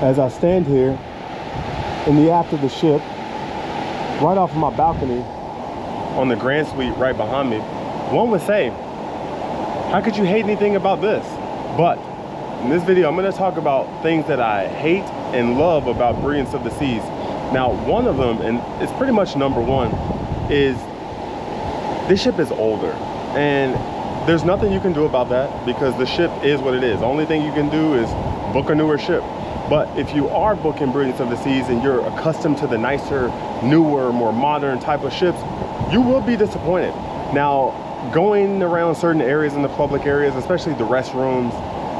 As I stand here in the aft of the ship, right off of my balcony on the Grand Suite right behind me, one would say, how could you hate anything about this? But in this video, I'm going to talk about things that I hate and love about Brilliance of the Seas. Now, one of them, and it's pretty much number one, is this ship is older. And there's nothing you can do about that because the ship is what it is. The only thing you can do is book a newer ship. But if you are booking Brilliance of the Seas and you're accustomed to the nicer, newer, more modern type of ships, you will be disappointed. Now, going around certain areas in the public areas, especially the restrooms,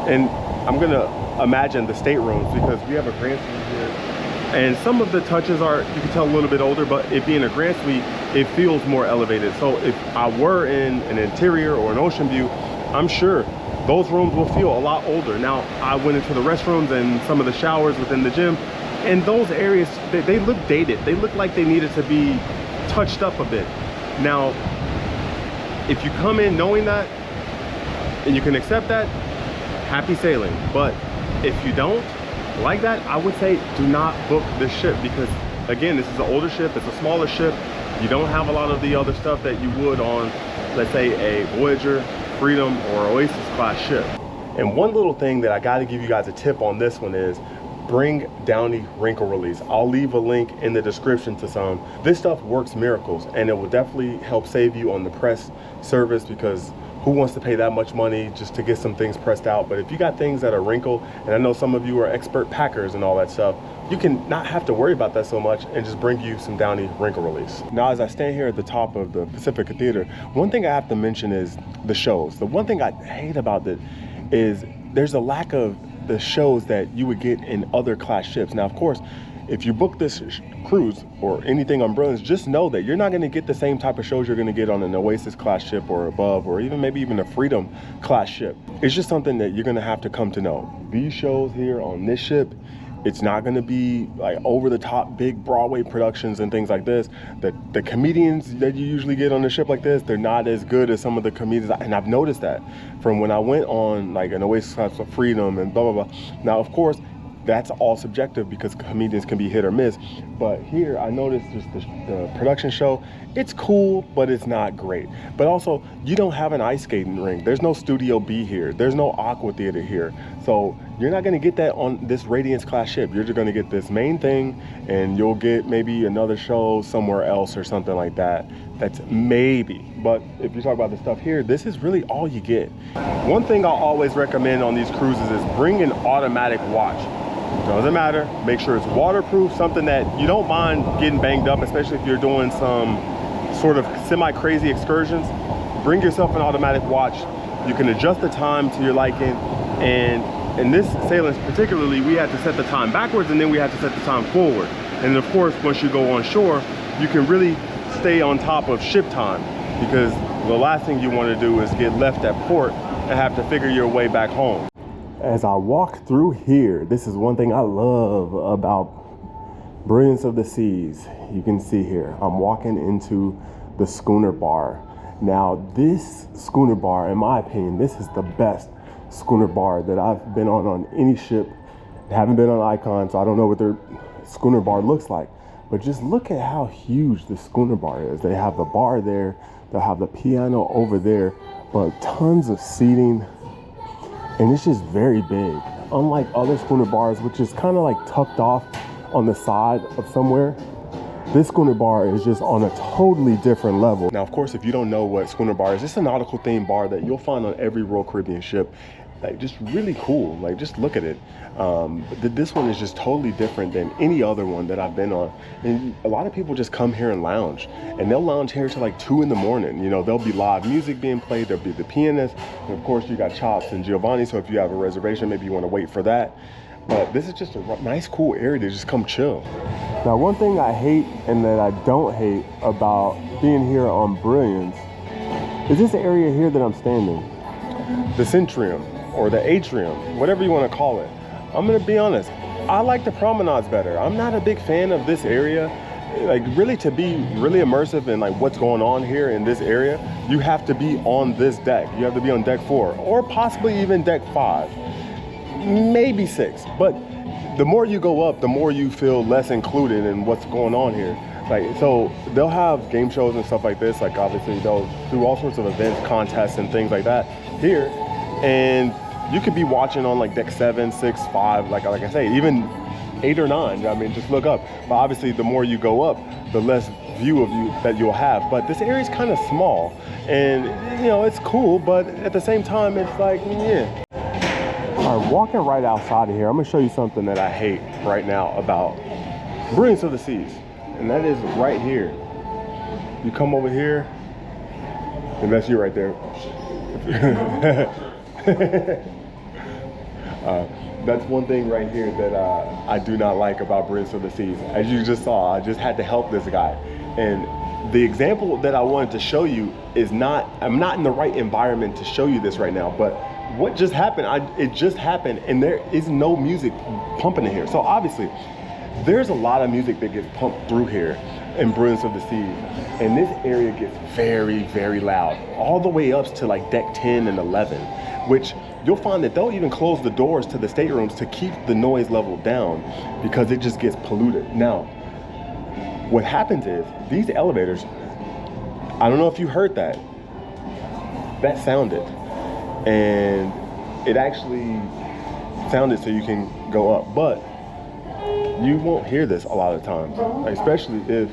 and I'm gonna imagine the staterooms because we have a Grand Suite here. And some of the touches are, you can tell, a little bit older, but it being a Grand Suite, it feels more elevated. So if I were in an interior or an ocean view, I'm sure those rooms will feel a lot older. Now, I went into the restrooms and some of the showers within the gym, and those areas, they look dated. They look like they needed to be touched up a bit. Now, if you come in knowing that, and you can accept that, happy sailing. But if you don't like that, I would say do not book this ship because, again, this is an older ship, it's a smaller ship. You don't have a lot of the other stuff that you would on, let's say, a Voyager, Freedom, or Oasis class ship. And one little thing that I got to give you guys a tip on this one is bring Downey wrinkle release. I'll leave a link in the description to some. This stuff works miracles, and it will definitely help save you on the press service because who wants to pay that much money just to get some things pressed out? But if you got things that are wrinkled, and I know some of you are expert packers and all that stuff, you can not have to worry about that so much and just bring you some Downey wrinkle release. Now, as I stand here at the top of the Pacifica Theater, one thing I have to mention is the shows. The one thing I hate about it is there's a lack of the shows that you would get in other class ships. Now, of course, if you book this cruise or anything on Brilliance, just know that you're not going to get the same type of shows you're going to get on an Oasis class ship or above, or even maybe even a Freedom class ship. It's just something that you're going to have to come to know. These shows here on this ship, it's not going to be like over the top big Broadway productions and things like this. The comedians that you usually get on a ship like this, they're not as good as some of the comedians. And I've noticed that from when I went on like an Oasis class of Freedom and blah, blah, blah. Now, of course, that's all subjective because comedians can be hit or miss. But here I noticed just the production show, it's cool, but it's not great. But also, you don't have an ice skating rink. There's no Studio B here. There's no Aqua Theater here. So you're not gonna get that on this Radiance class ship. You're just gonna get this main thing and you'll get maybe another show somewhere else or something like that. That's maybe. But if you talk about the stuff here, this is really all you get. One thing I'll always recommend on these cruises is bring an automatic watch. Doesn't matter, make sure it's waterproof, something that you don't mind getting banged up, especially if you're doing some sort of semi-crazy excursions. Bring yourself an automatic watch. You can adjust the time to your liking, and in this sailing particularly, we had to set the time backwards and then we had to set the time forward. And of course, once you go on shore, you can really stay on top of ship time because the last thing you want to do is get left at port and have to figure your way back home. As I walk through here, this is one thing I love about Brilliance of the Seas. You can see here, I'm walking into the schooner bar. Now, this schooner bar, in my opinion, this is the best schooner bar that I've been on any ship. I haven't been on Icon, so I don't know what their schooner bar looks like. But just look at how huge the schooner bar is. They have the bar there, they'll have the piano over there, but tons of seating. And it's just very big. Unlike other schooner bars, which is kind of like tucked off on the side of somewhere, this schooner bar is just on a totally different level. Now, of course, if you don't know what schooner bar is, it's a nautical themed bar that you'll find on every Royal Caribbean ship. Like, just really cool. Like, just look at it. This one is just totally different than any other one that I've been on. And a lot of people just come here and lounge, and they'll lounge here till like 2 in the morning. You know, there'll be live music being played. There'll be the pianist, and of course you got Chops and Giovanni. So if you have a reservation, maybe you want to wait for that. But this is just a nice, cool area to just come chill. Now, one thing I hate and that I don't hate about being here on Brilliance is this area here that I'm standing. The Centrium or the Atrium, whatever you want to call it. I'm gonna be honest, I like the promenades better. I'm not a big fan of this area. Like, really, to be really immersive in like what's going on here in this area, you have to be on this deck. You have to be on deck 4 or possibly even deck 5, maybe 6. But the more you go up, the more you feel less included in what's going on here. Like, so they'll have game shows and stuff like this. Like, obviously they'll do all sorts of events, contests and things like that here. And you could be watching on like deck 7, 6, 5, like I say, even 8 or 9. I mean, just look up. But obviously the more you go up, the less view of you that you'll have. But this area is kind of small, and you know, it's cool, but at the same time, it's like, yeah. All right, walking right outside of here, I'm gonna show you something that I hate right now about Brilliance of the Seas. And that is right here. You come over here, and that's you right there. That's one thing right here that I do not like about Brilliance of the Seas. As you just saw, I just had to help this guy. And the example that I wanted to show you is not, I'm not in the right environment to show you this right now, but what just happened, it just happened, and there is no music pumping in here. So obviously, there's a lot of music that gets pumped through here in Brilliance of the Seas, and this area gets very, very loud, all the way up to like deck 10 and 11, which you'll find that they'll even close the doors to the staterooms to keep the noise level down because it just gets polluted. Now, what happens is these elevators, I don't know if you heard that sounded, and it actually sounded so you can go up, but you won't hear this a lot of times, especially if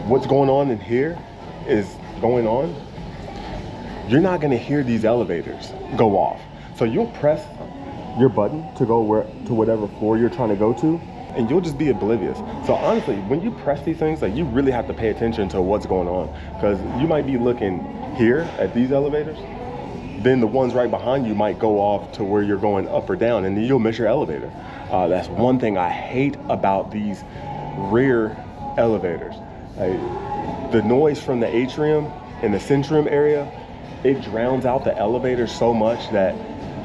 what's going on in here is going on. You're not gonna hear these elevators go off. So you'll press your button to go to whatever floor you're trying to go to, and you'll just be oblivious. So honestly, when you press these things, like, you really have to pay attention to what's going on, because you might be looking here at these elevators, then the ones right behind you might go off to where you're going up or down, and then you'll miss your elevator. That's one thing I hate about these rear elevators. The noise from the atrium and the centrium area, it drowns out the elevator so much that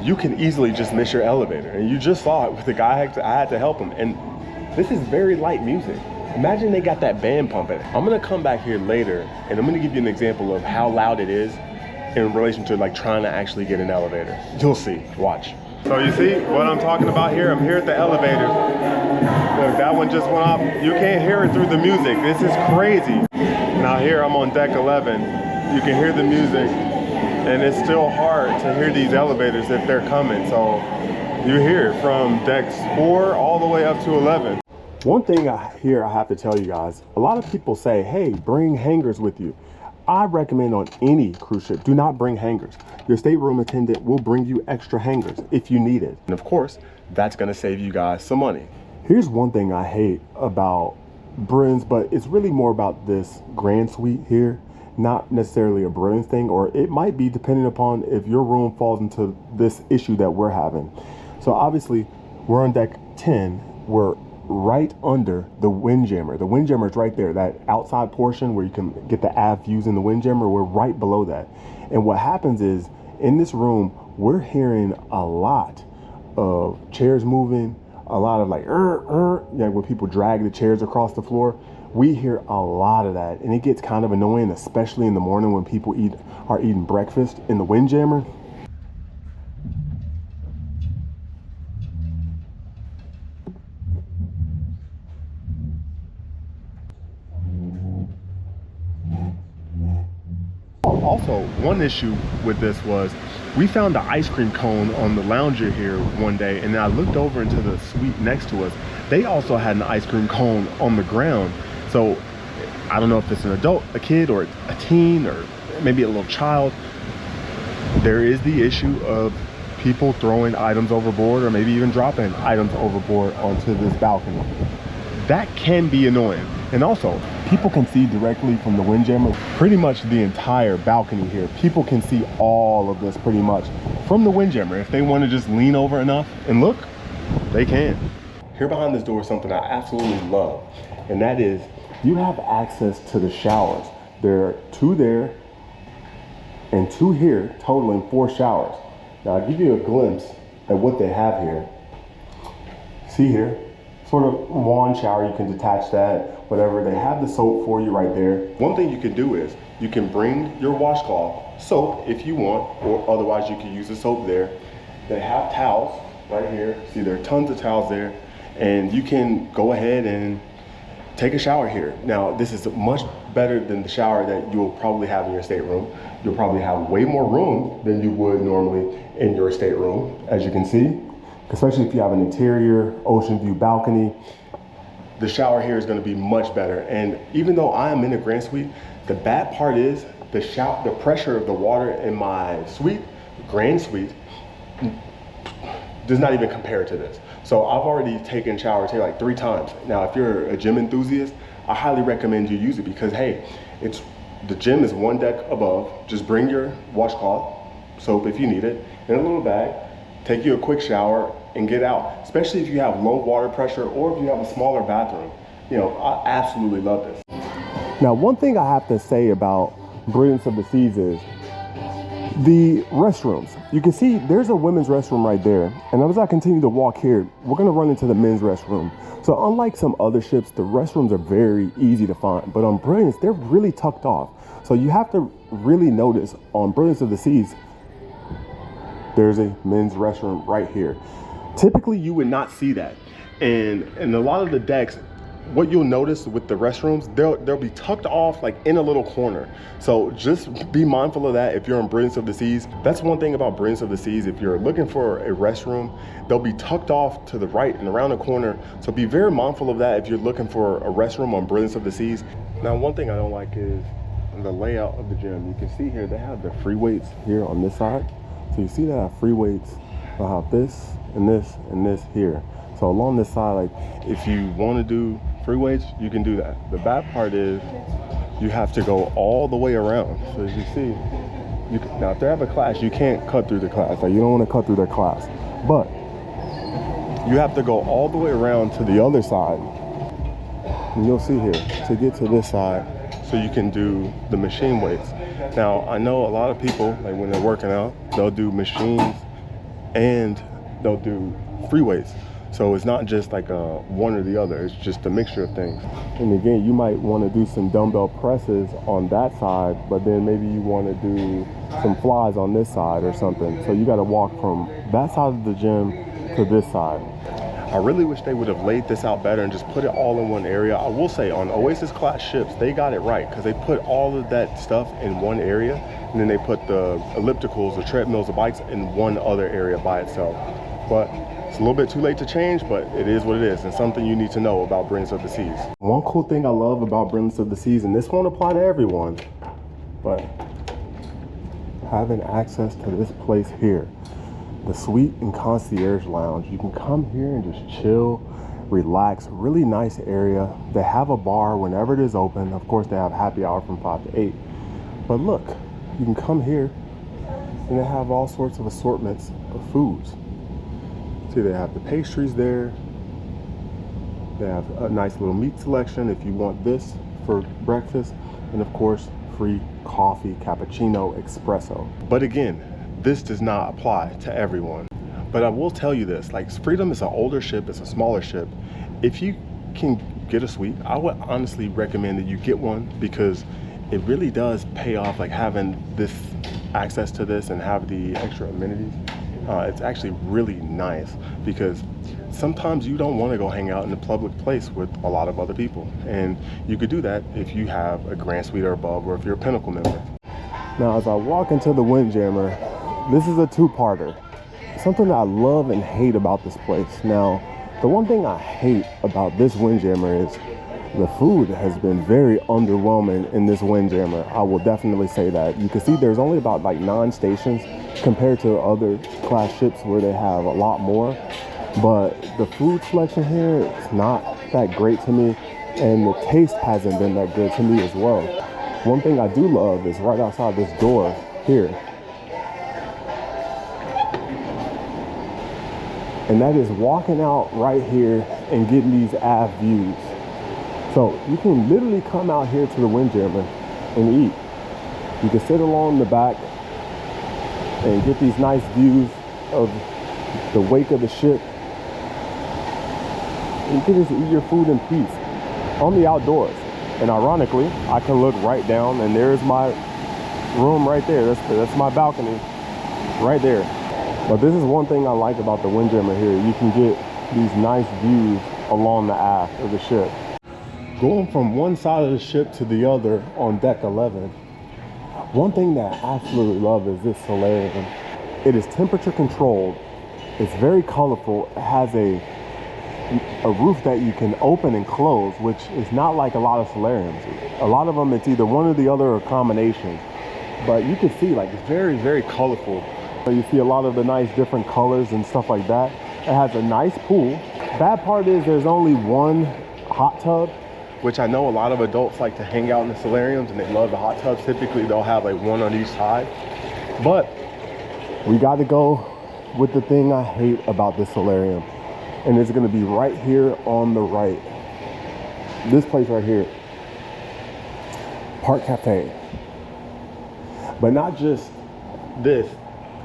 you can easily just miss your elevator. And you just saw it with the guy. I had to help him. And this is very light music. Imagine they got that band pumping. I'm gonna come back here later and I'm gonna give you an example of how loud it is in relation to like trying to actually get an elevator. You'll see, watch. So you see what I'm talking about here? I'm here at the elevator. Look, that one just went off. You can't hear it through the music. This is crazy. Now here I'm on deck 11. You can hear the music, and it's still hard to hear these elevators if they're coming. So you hear it from decks 4 all the way up to 11. One thing I have to tell you guys, a lot of people say, hey, bring hangers with you. I recommend on any cruise ship, do not bring hangers. Your stateroom attendant will bring you extra hangers if you need it. And of course, that's gonna save you guys some money. Here's one thing I hate about Brilliance, but it's really more about this Grand Suite here, not necessarily a Brilliance thing, or it might be depending upon if your room falls into this issue that we're having. So obviously, we're on deck 10, we're right under the windjammer. The windjammer is right there, that outside portion where you can get the aft views in the windjammer. We're right below that. And what happens is, in this room, we're hearing a lot of chairs moving, a lot of like, like when people drag the chairs across the floor. We hear a lot of that, and it gets kind of annoying, especially in the morning when people are eating breakfast in the windjammer. Also, one issue with this was we found the ice cream cone on the lounger here one day, and I looked over into the suite next to us. They also had an ice cream cone on the ground. So I don't know if it's an adult, a kid, or a teen, or maybe a little child. There is the issue of people throwing items overboard, or maybe even dropping items overboard onto this balcony. That can be annoying. And also, people can see directly from the windjammer, pretty much the entire balcony here. People can see all of this pretty much from the windjammer. If they want to just lean over enough and look, they can. Here behind this door is something I absolutely love, and that is you have access to the showers. There are 2 there and 2 here, totaling 4 showers. Now I'll give you a glimpse at what they have here. See here? Sort of wand shower, you can detach that, whatever. They have the soap for you right there. One thing you can do is you can bring your washcloth, soap if you want, or otherwise you can use the soap there. They have towels right here. See, there are tons of towels there, and you can go ahead and take a shower here. Now, this is much better than the shower that you'll probably have in your stateroom. You'll probably have way more room than you would normally in your stateroom, as you can see, especially if you have an interior ocean view balcony. The shower here is going to be much better. And even though I am in a grand suite, the bad part is the pressure of the water in my suite, grand suite, does not even compare to this. So I've already taken showers here like 3 times. Now, if you're a gym enthusiast, I highly recommend you use it because, hey, the gym is 1 deck above. Just bring your washcloth, soap if you need it, in a little bag, take you a quick shower and get out, especially if you have low water pressure or if you have a smaller bathroom. You know, I absolutely love this. Now, one thing I have to say about Brilliance of the Seas is the restrooms. You can see there's a women's restroom right there. And as I continue to walk here, we're gonna run into the men's restroom. So unlike some other ships, the restrooms are very easy to find. But on Brilliance, they're really tucked off. So you have to really notice on Brilliance of the Seas, there's a men's restroom right here. Typically, you would not see that. And a lot of the decks, what you'll notice with the restrooms, they'll be tucked off like in a little corner. So just be mindful of that if you're on Brilliance of the Seas. That's one thing about Brilliance of the Seas. If you're looking for a restroom, they'll be tucked off to the right and around the corner. So be very mindful of that if you're looking for a restroom on Brilliance of the Seas. Now, one thing I don't like is the layout of the gym. You can see here, they have the free weights here on this side. So you see that free weights, they'll have this and this and this here. So along this side, like if you want to do free weights, you can do that. The bad part is you have to go all the way around. So as you see, now if they have a class, you can't cut through the class. Like you don't want to cut through their class, but you have to go all the way around to the other side. And you'll see here to get to this side so you can do the machine weights. Now, I know a lot of people, like when they're working out, they'll do machines and they'll do free weights. So it's not just like one or the other, it's just a mixture of things. And again, you might want to do some dumbbell presses on that side, but then maybe you want to do some flies on this side or something. So you got to walk from that side of the gym to this side. I really wish they would have laid this out better and just put it all in one area. I will say on Oasis class ships, they got it right because they put all of that stuff in one area, and then they put the ellipticals, the treadmills, the bikes in one other area by itself. But it's a little bit too late to change, but it is what it is, and something you need to know about Brilliance of the Seas. One cool thing I love about Brilliance of the Seas, and this won't apply to everyone, but having access to this place here, the Suite and Concierge Lounge. You can come here and just chill, relax, really nice area. They have a bar whenever it is open. Of course, they have happy hour from 5 to 8. But look, you can come here and they have all sorts of assortments of foods. See, they have the pastries there. They have a nice little meat selection if you want this for breakfast. And of course, free coffee, cappuccino, espresso. But again, this does not apply to everyone. But I will tell you this, like Freedom is an older ship, it's a smaller ship. If you can get a suite, I would honestly recommend that you get one because it really does pay off, like having this access to this and have the extra amenities. It's actually really nice because sometimes you don't want to go hang out in a public place with a lot of other people. And you could do that if you have a Grand Suite or above, or if you're a Pinnacle member. Now, as I walk into the Windjammer, this is a two-parter. Something that I love and hate about this place. Now, the one thing I hate about this Windjammer is the food has been very underwhelming in this Windjammer. I will definitely say that. You can see there's only about like 9 stations compared to other class ships where they have a lot more. But the food selection here is not that great to me, and the taste hasn't been that good to me as well. One thing I do love is right outside this door here, and that is walking out right here and getting these Ave views. So you can literally come out here to the Windjammer and eat. You can sit along the back and get these nice views of the wake of the ship. You can just eat your food in peace on the outdoors. And ironically, I can look right down and there's my room right there. That's my balcony right there. But this is one thing I like about the Windjammer here. You can get these nice views along the aft of the ship. Going from one side of the ship to the other on deck 11, one thing that I absolutely love is this solarium. It is temperature controlled. It's very colorful. It has a roof that you can open and close, which is not like a lot of solariums. A lot of them, it's either one or the other or combinations. But you can see, like, it's very, very colorful. You see a lot of the nice different colors and stuff like that. It has a nice pool. Bad part is there's only one hot tub, which I know a lot of adults like to hang out in the solariums and they love the hot tubs. Typically they'll have like one on each side. But we got to go with the thing I hate about this solarium. And it's going to be right here on the right. This place right here. Park Cafe. But not just this.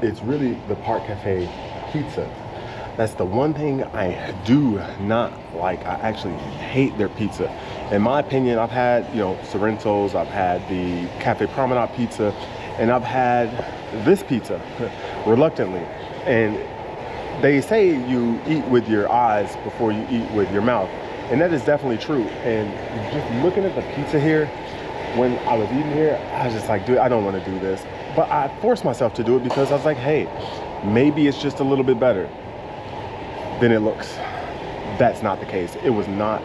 It's really the Park Cafe pizza. That's the one thing I do not like. I actually hate their pizza. In my opinion, I've had, Sorrento's, I've had the Cafe Promenade pizza, and I've had this pizza, reluctantly. And they say you eat with your eyes before you eat with your mouth. And that is definitely true. And just looking at the pizza here, when I was eating here, I was just like, dude, I don't want to do this. But I forced myself to do it because I was like, hey, maybe it's just a little bit better than it looks. That's not the case. It was not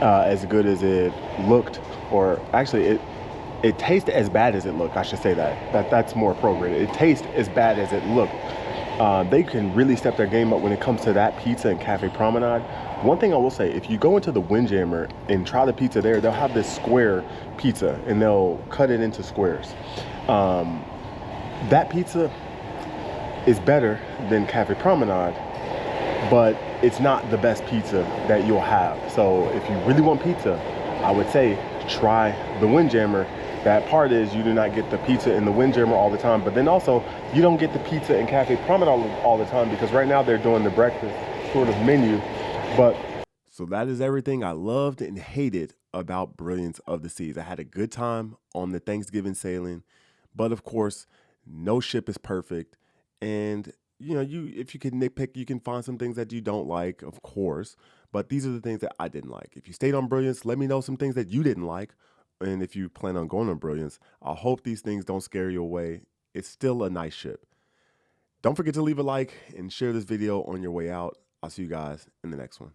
as good as it looked, or actually it tasted as bad as it looked. I should say that's more appropriate. It tastes as bad as it looked. They can really step their game up when it comes to that pizza and Cafe Promenade. One thing I will say, if you go into the Windjammer and try the pizza there, they'll have this square pizza and they'll cut it into squares. That pizza is better than Cafe Promenade, but it's not the best pizza that you'll have. So if you really want pizza, I would say try the Windjammer. That part is you do not get the pizza in the Windjammer all the time, but then also you don't get the pizza in Cafe Promenade all the time, because right now they're doing the breakfast sort of menu. But so that is everything I loved and hated about Brilliance of the Seas. I had a good time on the Thanksgiving sailing, but of course, no ship is perfect. And if you can nitpick, you can find some things that you don't like, of course. But these are the things that I didn't like. If you stayed on Brilliance, let me know some things that you didn't like. And if you plan on going on Brilliance, I hope these things don't scare you away. It's still a nice ship. Don't forget to leave a like and share this video on your way out. I'll see you guys in the next one.